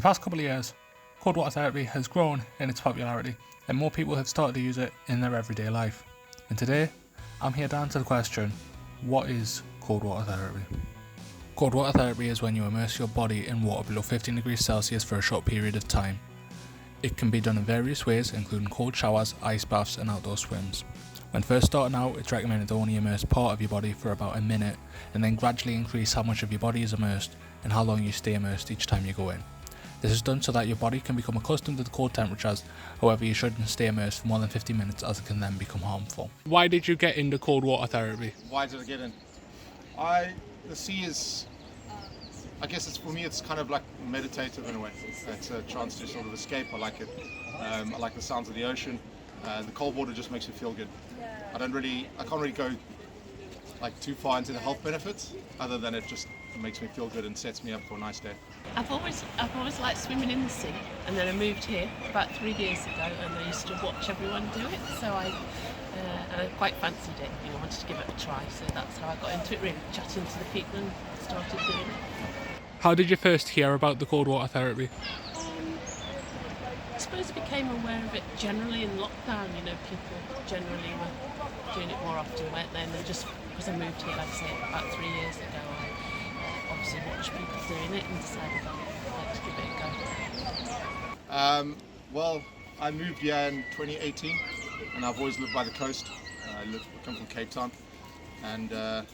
past couple of years, cold water therapy has grown in its popularity and more people have started to use it in their everyday life. And today, I'm here to answer the question, what is cold water therapy? Cold water therapy is when you immerse your body in water below 15 degrees Celsius for a short period of time. It can be done in various ways, including cold showers, ice baths and outdoor swims. When first starting out, it's recommended to only immerse part of your body for about a minute and then gradually increase how much of your body is immersed and how long you stay immersed each time you go in. This is done so that your body can become accustomed to the cold temperatures, however you shouldn't stay immersed for more than 50 minutes as it can then become harmful. Why did you get into cold water therapy? Why did I get in? The sea is, I guess it's, for me it's kind of like meditative in a way. It's a chance to sort of escape. I like it. I like the sounds of the ocean. The cold water just makes me feel good. I can't really go like too far into the health benefits, other than it just makes me feel good and sets me up for a nice day. I've always liked swimming in the sea, and then I moved here about 3 years ago, and I used to watch everyone do it. So I quite fancied it. I wanted to give it a try. So that's how I got into it. Really, chatting to the people and started doing it. How did you first hear about the cold water therapy? I suppose I became aware of it generally in lockdown. People generally were doing it more often, weren't they? And then just because I moved here, like I say, about 3 years ago, I obviously watched people doing it and decided I'd like to give it a go. Well, I moved here in 2018, and I've always lived by the coast. I come from Cape Town, and I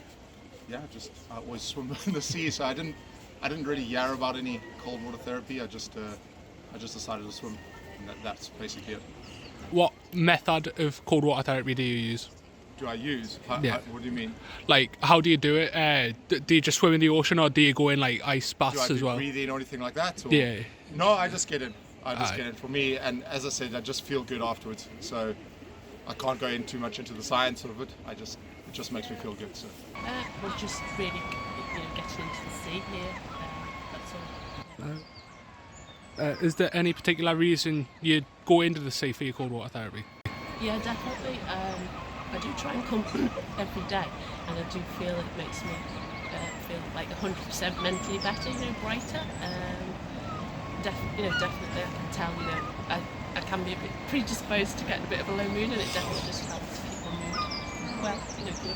always swim in the sea. So I didn't really hear about any cold water therapy. I just decided to swim, and that's basically it. What method of cold water therapy do you use? Do I use? Yeah. What do you mean? Like, how do you do it? Do you just swim in the ocean, or do you go in like ice Do I baths do as well? breathing or anything like that? Or? Yeah. No, I just get in. Aye. Get in. For me, and as I said, I just feel good afterwards. So I can't go in too much into the science of it. It just makes me feel good. So. We're just really, getting into the sea here. That's all. Is there any particular reason you go into the sea for your cold water therapy? Yeah, definitely. I do try and come every day, and I do feel it makes me feel like 100% mentally better, brighter. Definitely, I can tell, I can be a bit predisposed to getting a bit of a low mood, and it definitely just helps keep my mood well, good.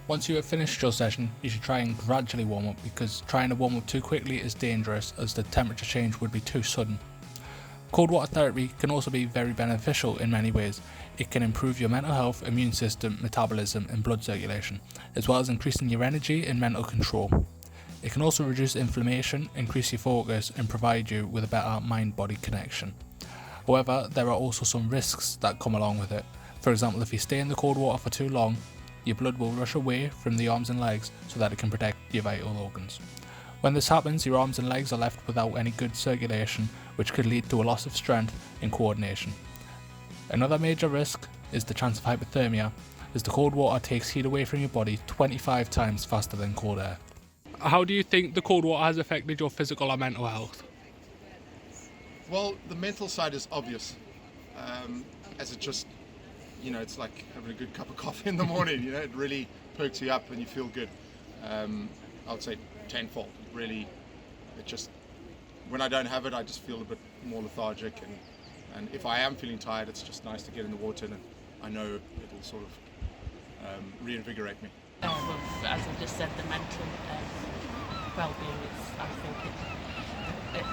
Once you have finished your session, you should try and gradually warm up, because trying to warm up too quickly is dangerous, as the temperature change would be too sudden. Cold water therapy can also be very beneficial in many ways. It can improve your mental health, immune system, metabolism and blood circulation, as well as increasing your energy and mental control. It can also reduce inflammation, increase your focus and provide you with a better mind-body connection. However, there are also some risks that come along with it. For example, if you stay in the cold water for too long, your blood will rush away from the arms and legs so that it can protect your vital organs. When this happens, your arms and legs are left without any good circulation, which could lead to a loss of strength and coordination. Another major risk is the chance of hypothermia, as the cold water takes heat away from your body 25 times faster than cold air. How do you think the cold water has affected your physical or mental health? Well, the mental side is obvious, as it just, it's like having a good cup of coffee in the morning. It really perks you up and you feel good. I would say tenfold. Really, it just, when I don't have it, I just feel a bit more lethargic, and if I am feeling tired, it's just nice to get in the water, and I know it'll sort of reinvigorate me. Well, as I just said, the mental well-being is, I think,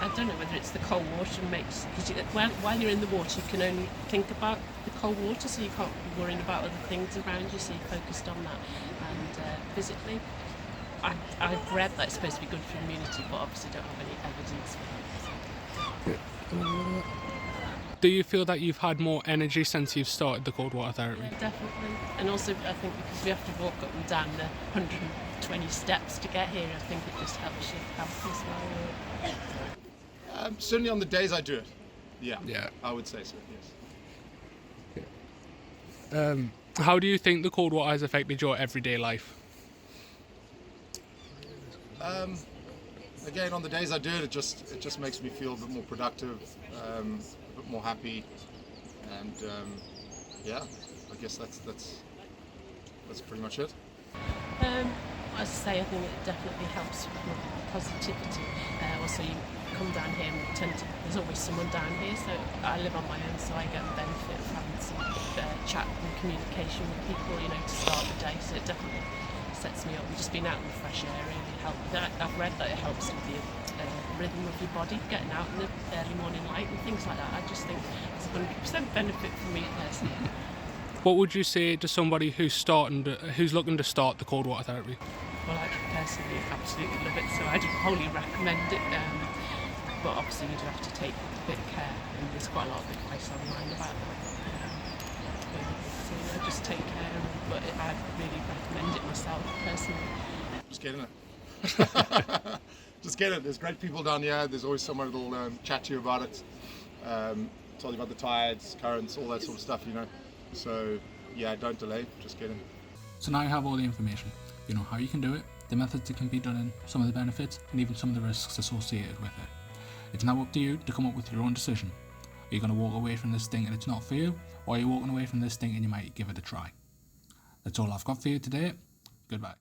I don't know whether it's the cold water makes, because while you're in the water you can only think about the cold water, so you can't be worrying about other things around you, so you're focused on that. And physically, I've read that it's supposed to be good for immunity, but obviously don't have any evidence for that. Do you feel that you've had more energy since you've started the cold water therapy? Yeah, definitely. And also, I think because we have to walk up and down the 120 steps to get here, I think it just helps your health as well. Certainly on the days I do it, Yeah. I would say so, yes. How do you think the cold water has affected your everyday life? Again, on the days I do it, it just makes me feel a bit more productive, a bit more happy, and yeah, I guess that's pretty much it. As I say, I think it definitely helps with your positivity. Also, you come down here and there's always someone down here, so I live on my own, so I get the benefit of having some chat and communication with people, to start the day, so it definitely sets me up. And just being out in the fresh air really helps. I've read that it helps with the rhythm of your body, getting out in the early morning light and things like that. I just think it's a 100% benefit for me personally. What would you say to somebody who's looking to start the cold water therapy? Well, I personally absolutely love it, so I'd wholly recommend it. But obviously, you do have to take a bit of care, and there's quite a lot of advice online about that. So just take care, but I really recommend it myself personally. Just get in it. Just get it. There's great people down here. There's always someone that'll chat to you about it, tell you about the tides, currents, all that sort of stuff, So yeah, don't delay. Just get in. So now you have all the information. You know how you can do it, the methods it can be done in, some of the benefits, and even some of the risks associated with it. It's now up to you to come up with your own decision. Are you going to walk away from this thing and it's not for you, or are you walking away from this thing and you might give it a try? That's all I've got for you today. Goodbye.